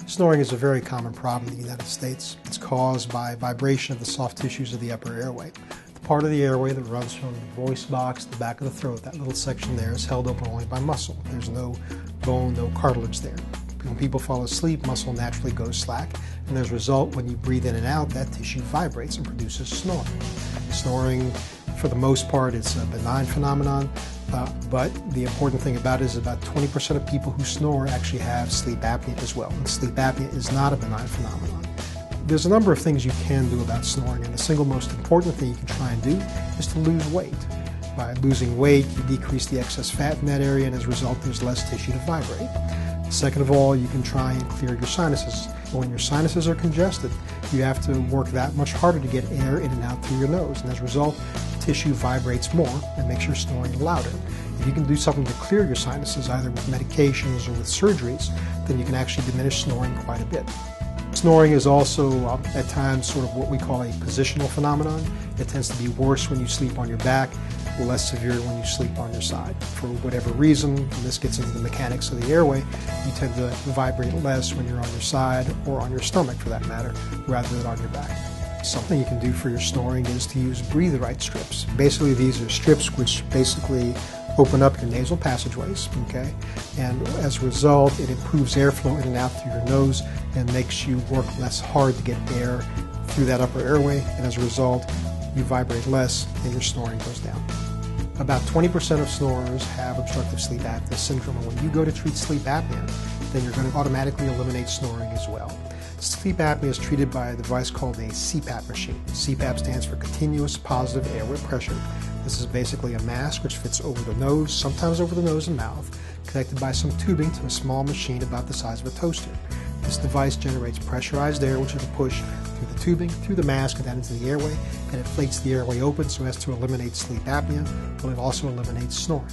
Snoring is a very common problem in the United States. It's caused by vibration of the soft tissues of the upper airway. The part of the airway that runs from the voice box to the back of the throat, that little section there, is held open only by muscle. There's no bone, no cartilage there. When people fall asleep, muscle naturally goes slack, and as a result, when you breathe in and out, that tissue vibrates and produces snoring. Snoring, for the most part, it's a benign phenomenon, but the important thing about it is about 20% of people who snore actually have sleep apnea as well, and sleep apnea is not a benign phenomenon. There's a number of things you can do about snoring, and the single most important thing you can try and do is to lose weight. By losing weight, you decrease the excess fat in that area, and as a result, there's less tissue to vibrate. Second of all, you can try and clear your sinuses. When your sinuses are congested, you have to work that much harder to get air in and out through your nose, and as a result, tissue vibrates more and makes your snoring louder. If you can do something to clear your sinuses, either with medications or with surgeries, then you can actually diminish snoring quite a bit. Snoring is also, at times, sort of what we call a positional phenomenon. It tends to be worse when you sleep on your back, less severe when you sleep on your side. For whatever reason, and this gets into the mechanics of the airway, you tend to vibrate less when you're on your side, or on your stomach for that matter, rather than on your back. Something you can do for your snoring is to use breathe right strips. Basically, these are strips which basically open up your nasal passageways, okay? And as a result, it improves airflow in and out through your nose and makes you work less hard to get air through that upper airway, and as a result, you vibrate less and your snoring goes down. About 20% of snorers have obstructive sleep apnea syndrome, and when you go to treat sleep apnea, then you're going to automatically eliminate snoring as well. Sleep apnea is treated by a device called a CPAP machine. CPAP stands for Continuous Positive Airway Pressure. This is basically a mask which fits over the nose, sometimes over the nose and mouth, connected by some tubing to a small machine about the size of a toaster. This device generates pressurized air which will push through the tubing, through the mask, and down into the airway, and inflates the airway open so as to eliminate sleep apnea, but it also eliminates snoring.